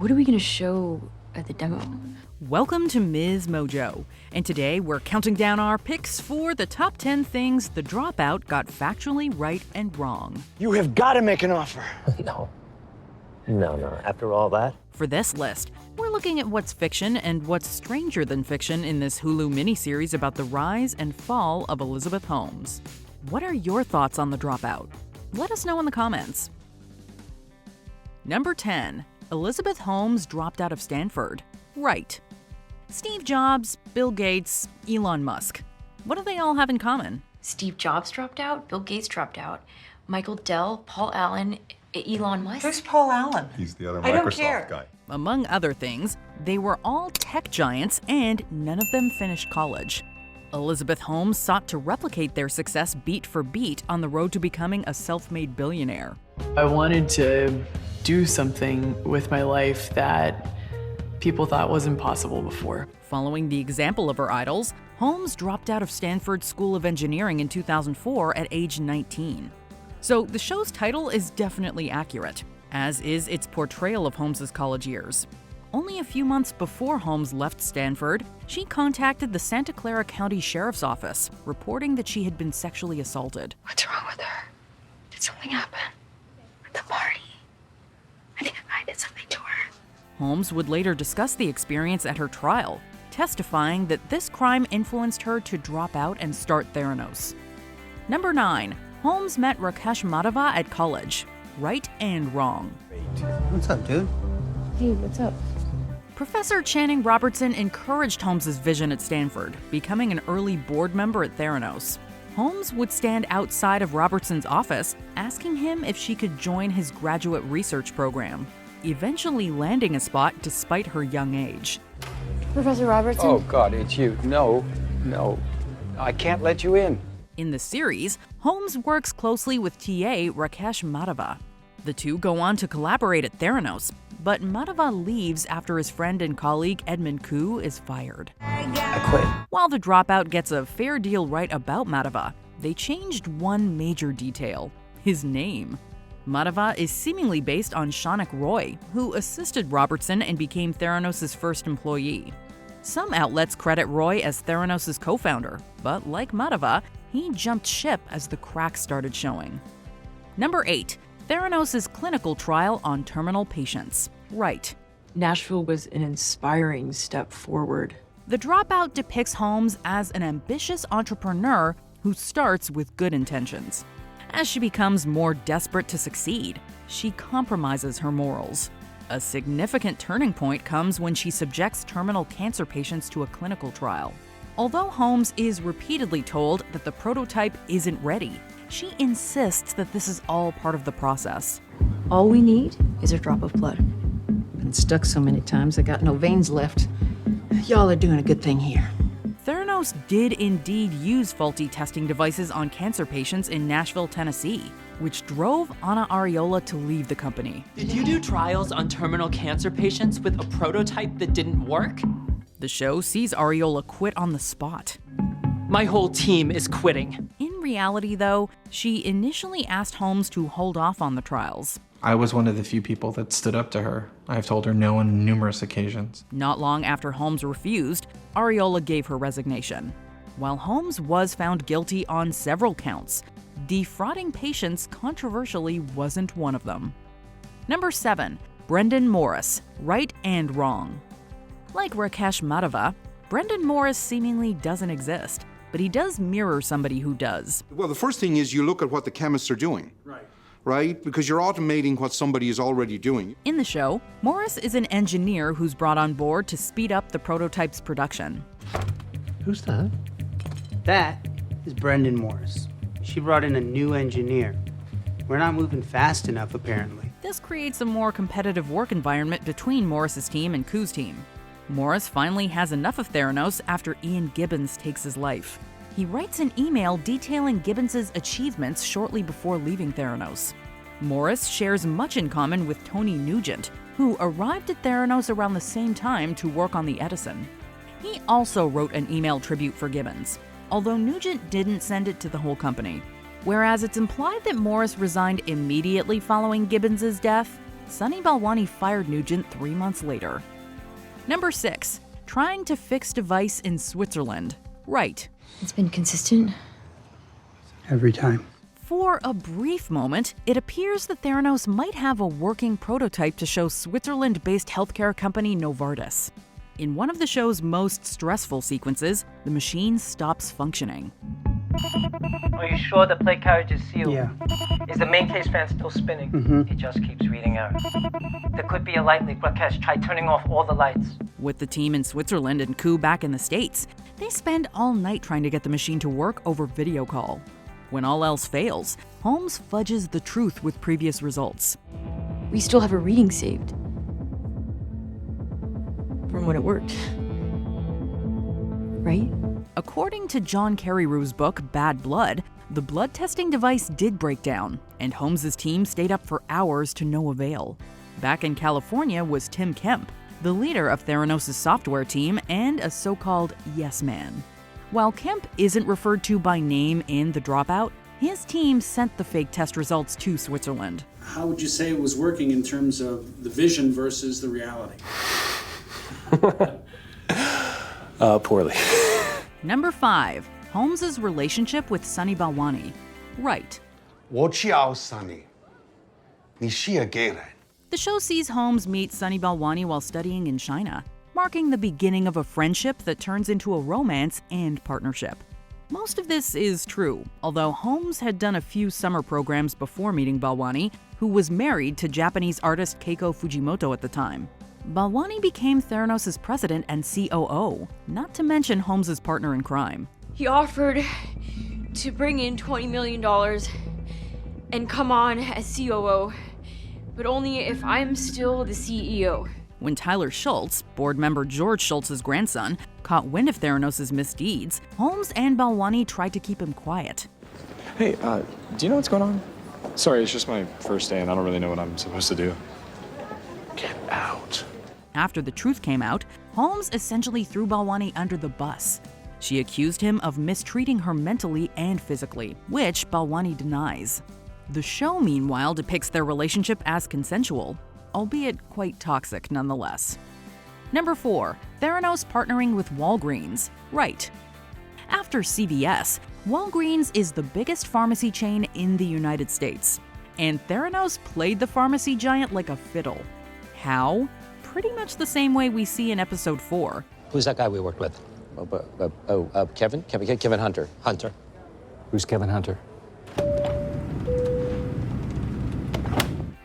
What are we gonna show at the demo? Welcome to MsMojo, and today we're counting down our picks for the top 10 things the Dropout got factually right and wrong. You have got to make an offer. No. After all that? For this list, we're looking at what's fiction and what's stranger than fiction in this Hulu miniseries about the rise and fall of Elizabeth Holmes. What are your thoughts on the Dropout? Let us know in the comments. Number 10. Elizabeth Holmes dropped out of Stanford. Right. Steve Jobs, Bill Gates, Elon Musk. What do they all have in common? Steve Jobs dropped out, Bill Gates dropped out, Michael Dell, Paul Allen, Elon Musk. Who's Paul Allen? He's the other I don't Microsoft care. guy. Among other things, they were all tech giants and none of them finished college. Elizabeth Holmes sought to replicate their success beat for beat on the road to becoming a self-made billionaire. I wanted to do something with my life that people thought was impossible before. Following the example of her idols, Holmes dropped out of Stanford School of Engineering in 2004 at age 19. So the show's title is definitely accurate, as is its portrayal of Holmes's college years. Only a few months before Holmes left Stanford, she contacted the Santa Clara County Sheriff's Office, reporting that she had been sexually assaulted. What's wrong with her? Did something happen? At the party? I think I did something to her. Holmes would later discuss the experience at her trial, testifying that this crime influenced her to drop out and start Theranos. Number 9. Holmes met Rakesh Madhava at college. Right and wrong. What's up, dude? Hey, what's up? Professor Channing Robertson encouraged Holmes's vision at Stanford, becoming an early board member at Theranos. Holmes would stand outside of Robertson's office, asking him if she could join his graduate research program, eventually landing a spot despite her young age. Professor Robertson? Oh, God, it's you. No. I can't let you in. In the series, Holmes works closely with TA Rakesh Madhava. The two go on to collaborate at Theranos, but Madhava leaves after his friend and colleague Edmund Koo is fired. I quit. While the Dropout gets a fair deal right about Madhava, they changed one major detail: his name. Madhava is seemingly based on Shaunak Roy, who assisted Robertson and became Theranos' first employee. Some outlets credit Roy as Theranos' co-founder, but like Madhava, he jumped ship as the cracks started showing. Number 8. Theranos' clinical trial on terminal patients. Right. Nashville was an inspiring step forward. The Dropout depicts Holmes as an ambitious entrepreneur who starts with good intentions. As she becomes more desperate to succeed, she compromises her morals. A significant turning point comes when she subjects terminal cancer patients to a clinical trial. Although Holmes is repeatedly told that the prototype isn't ready, she insists that this is all part of the process. All we need is a drop of blood. Been stuck so many times I got no veins left. Y'all are doing a good thing here. Theranos did indeed use faulty testing devices on cancer patients in Nashville, Tennessee, which drove Anna Ariola to leave the company. Did you do trials on terminal cancer patients with a prototype that didn't work? The show sees Ariola quit on the spot. My whole team is quitting. In reality, though, she initially asked Holmes to hold off on the trials. I was one of the few people that stood up to her. I've told her no on numerous occasions. Not long after Holmes refused, Ariola gave her resignation. While Holmes was found guilty on several counts, defrauding patients controversially wasn't one of them. Number 7. Brendan Morris. Right and wrong. Like Rakesh Madhava, Brendan Morris seemingly doesn't exist, but he does mirror somebody who does. Well, the first thing is you look at what the chemists are doing. Right? Because you're automating what somebody is already doing. In the show, Morris is an engineer who's brought on board to speed up the prototype's production. Who's that? That is Brendan Morris. She brought in a new engineer. We're not moving fast enough, apparently. This creates a more competitive work environment between Morris's team and Koo's team. Morris finally has enough of Theranos after Ian Gibbons takes his life. He writes an email detailing Gibbons' achievements shortly before leaving Theranos. Morris shares much in common with Tony Nugent, who arrived at Theranos around the same time to work on the Edison. He also wrote an email tribute for Gibbons, although Nugent didn't send it to the whole company. Whereas it's implied that Morris resigned immediately following Gibbons' death, Sunny Balwani fired Nugent 3 months later. Number 6. Trying to fix device in Switzerland. Right. It's been consistent. Every time. For a brief moment, it appears that Theranos might have a working prototype to show Switzerland-based healthcare company Novartis. In one of the show's most stressful sequences, the machine stops functioning. Are you sure the plate carriage is sealed? Yeah. Is the main case fan still spinning? It just keeps reading out. There could be a light leak. Rakesh, try turning off all the lights. With the team in Switzerland and Koo back in the States, they spend all night trying to get the machine to work over video call. When all else fails, Holmes fudges the truth with previous results. We still have a reading saved. From when it worked. Right? According to John Carreyrou's book, Bad Blood, the blood testing device did break down, and Holmes' team stayed up for hours to no avail. Back in California was Tim Kemp, the leader of Theranos' software team and a so-called yes man. While Kemp isn't referred to by name in The Dropout, his team sent the fake test results to Switzerland. How would you say it was working in terms of the vision versus the reality? Poorly. Number 5. Holmes' relationship with Sunny Balwani. Right. 我叫 Sunny. 你是a gay人. The show sees Holmes meet Sunny Balwani while studying in China, marking the beginning of a friendship that turns into a romance and partnership. Most of this is true, although Holmes had done a few summer programs before meeting Balwani, who was married to Japanese artist Keiko Fujimoto at the time. Balwani became Theranos' president and COO, not to mention Holmes' partner in crime. He offered to bring in $20 million and come on as COO, but only if I'm still the CEO. When Tyler Schultz, board member George Schultz's grandson, caught wind of Theranos' misdeeds, Holmes and Balwani tried to keep him quiet. Hey, do you know what's going on? Sorry, it's just my first day and I don't really know what I'm supposed to do. Get out. After the truth came out, Holmes essentially threw Balwani under the bus. She accused him of mistreating her mentally and physically, which Balwani denies. The show, meanwhile, depicts their relationship as consensual, albeit quite toxic nonetheless. Number 4. Theranos partnering with Walgreens. Right. After CVS, Walgreens is the biggest pharmacy chain in the United States, and Theranos played the pharmacy giant like a fiddle. How? Pretty much the same way we see in episode 4. Who's that guy we worked with? Kevin? Kevin Hunter. Hunter. Who's Kevin Hunter?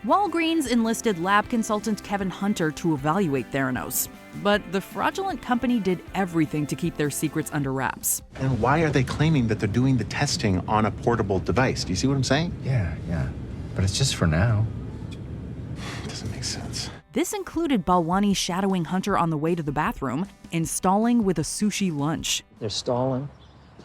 Walgreens enlisted lab consultant Kevin Hunter to evaluate Theranos, but the fraudulent company did everything to keep their secrets under wraps. And why are they claiming that they're doing the testing on a portable device? Do you see what I'm saying? Yeah. But it's just for now. It doesn't make sense. This included Balwani shadowing Hunter on the way to the bathroom and stalling with a sushi lunch. They're stalling,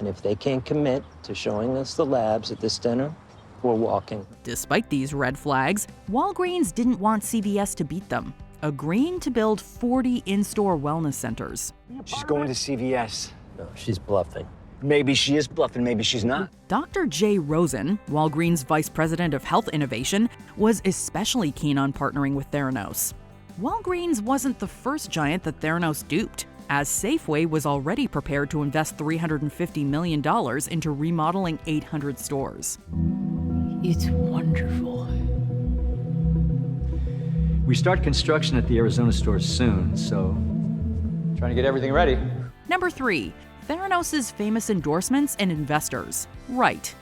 and if they can't commit to showing us the labs at this dinner, we're walking. Despite these red flags, Walgreens didn't want CVS to beat them, agreeing to build 40 in-store wellness centers. She's going to CVS. No, she's bluffing. Maybe she is bluffing, maybe she's not. Dr. Jay Rosen, Walgreens' vice president of health innovation, was especially keen on partnering with Theranos. Walgreens wasn't the first giant that Theranos duped, as Safeway was already prepared to invest $350 million into remodeling 800 stores. It's wonderful. We start construction at the Arizona stores soon, so trying to get everything ready. Number 3. Theranos' famous endorsements and investors. Right.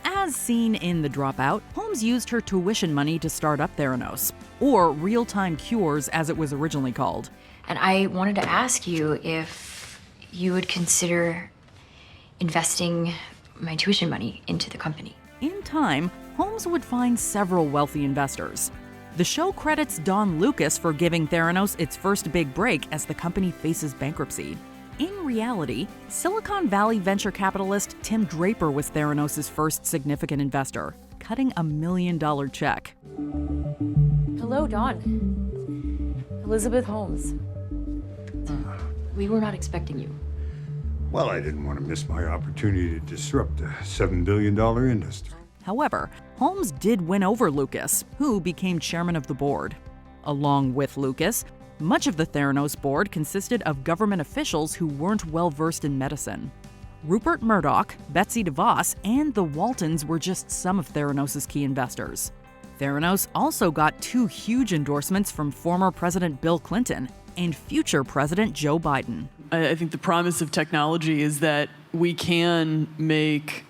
As seen in The Dropout, Holmes used her tuition money to start up Theranos, or Real-Time Cures as it was originally called. And I wanted to ask you if you would consider investing my tuition money into the company. In time, Holmes would find several wealthy investors. The show credits Don Lucas for giving Theranos its first big break as the company faces bankruptcy. In reality, Silicon Valley venture capitalist Tim Draper was Theranos' first significant investor, cutting $1 million check. Hello, Don. Elizabeth Holmes. We were not expecting you. Well, I didn't want to miss my opportunity to disrupt a $7 billion industry. However, Holmes did win over Lucas, who became chairman of the board. Along with Lucas, much of the Theranos board consisted of government officials who weren't well-versed in medicine. Rupert Murdoch, Betsy DeVos, and the Waltons were just some of Theranos' key investors. Theranos also got 2 huge endorsements from former President Bill Clinton and future President Joe Biden. I think the promise of technology is that we can make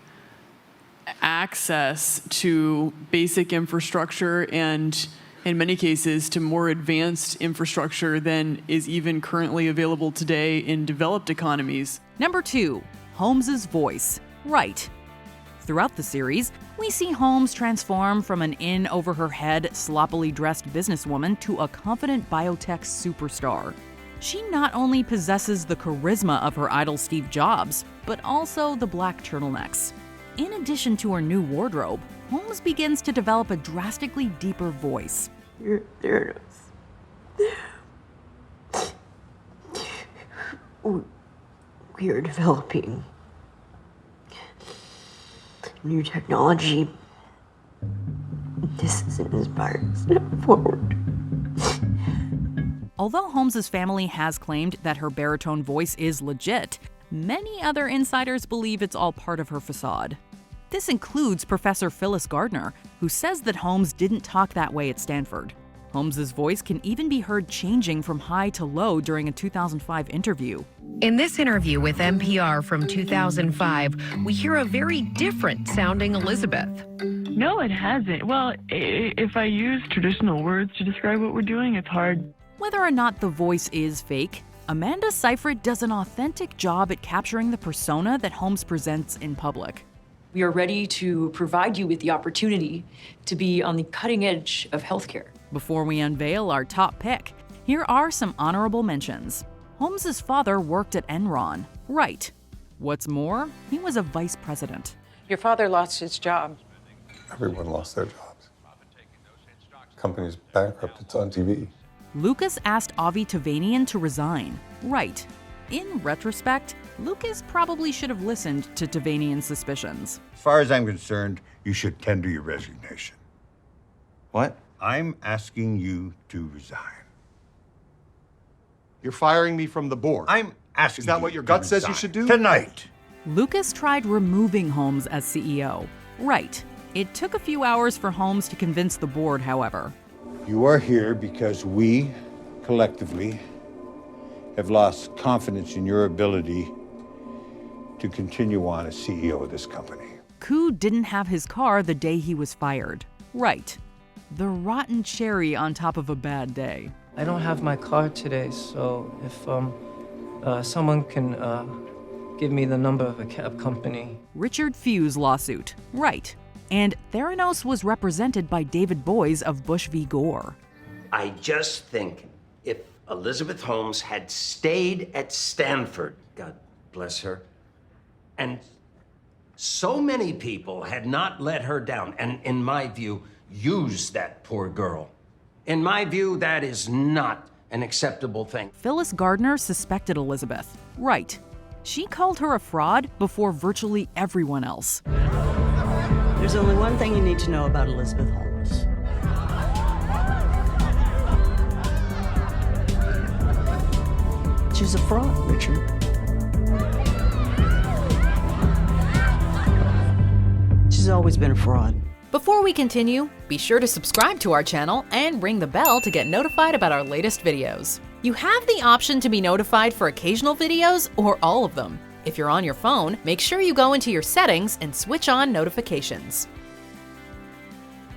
access to basic infrastructure and, in many cases, to more advanced infrastructure than is even currently available today in developed economies. Number 2, Holmes's voice. Right. Throughout the series, we see Holmes transform from an in-over-her-head, sloppily dressed businesswoman to a confident biotech superstar. She not only possesses the charisma of her idol Steve Jobs, but also the black turtlenecks. In addition to her new wardrobe, Holmes begins to develop a drastically deeper voice. You're Theranos. We are developing new technology. This is an inspiring step forward. Although Holmes's family has claimed that her baritone voice is legit, many other insiders believe it's all part of her facade. This includes Professor Phyllis Gardner, who says that Holmes didn't talk that way at Stanford. Holmes's voice can even be heard changing from high to low during a 2005 interview. In this interview with NPR from 2005, we hear a very different sounding Elizabeth. No, it hasn't. Well, if I use traditional words to describe what we're doing, it's hard. Whether or not the voice is fake, Amanda Seyfried does an authentic job at capturing the persona that Holmes presents in public. We are ready to provide you with the opportunity to be on the cutting edge of healthcare. Before we unveil our top pick, here are some honorable mentions. Holmes's father worked at Enron. Right. What's more, he was a vice president. Your father lost his job. Everyone lost their jobs. Company's bankrupt, it's on TV. Lucas asked Avi Tavanian to resign. Right. In retrospect, Lucas probably should have listened to Tavanian's suspicions. As far as I'm concerned, you should tender your resignation. What? I'm asking you to resign. You're firing me from the board. I'm asking Is that what your gut says you should do? Tonight. Lucas tried removing Holmes as CEO. Right. It took a few hours for Holmes to convince the board, however. You are here because we, collectively, have lost confidence in your ability to continue on as CEO of this company. Koo didn't have his car the day he was fired. Right. The rotten cherry on top of a bad day. I don't have my car today, so if someone can give me the number of a cab company. Richard Few's lawsuit. Right. And Theranos was represented by David Boies of Bush v. Gore. I just think if Elizabeth Holmes had stayed at Stanford, God bless her, and so many people had not let her down, and in my view, used that poor girl. In my view, that is not an acceptable thing. Phyllis Gardner suspected Elizabeth. Right. She called her a fraud before virtually everyone else. There's only one thing you need to know about Elizabeth Holmes. She's a fraud, Richard. She's always been a fraud. Before we continue, be sure to subscribe to our channel and ring the bell to get notified about our latest videos. You have the option to be notified for occasional videos or all of them. If you're on your phone, make sure you go into your settings and switch on notifications.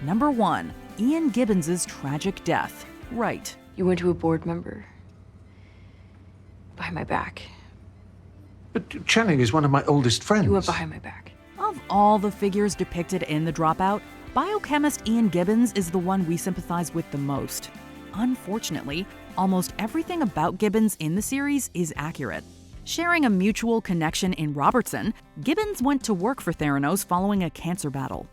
Number 1, Ian Gibbons' tragic death. Right. You went to a board member. Behind my back. But Channing is one of my oldest friends. You went behind my back. Of all the figures depicted in The Dropout, biochemist Ian Gibbons is the one we sympathize with the most. Unfortunately, almost everything about Gibbons in the series is accurate. Sharing a mutual connection in Robertson, Gibbons went to work for Theranos following a cancer battle.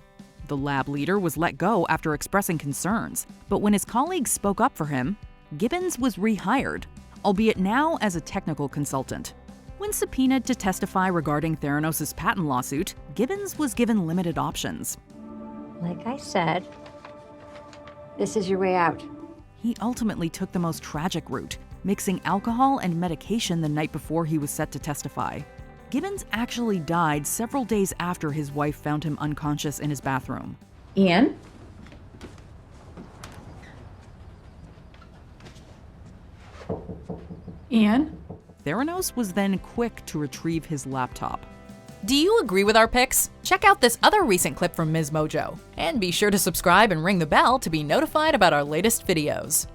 The lab leader was let go after expressing concerns, but when his colleagues spoke up for him, Gibbons was rehired, albeit now as a technical consultant. When subpoenaed to testify regarding Theranos' patent lawsuit, Gibbons was given limited options. Like I said, this is your way out. He ultimately took the most tragic route, mixing alcohol and medication the night before he was set to testify. Gibbons actually died several days after his wife found him unconscious in his bathroom. Ian? Ian? Theranos was then quick to retrieve his laptop. Do you agree with our picks? Check out this other recent clip from MsMojo. And be sure to subscribe and ring the bell to be notified about our latest videos.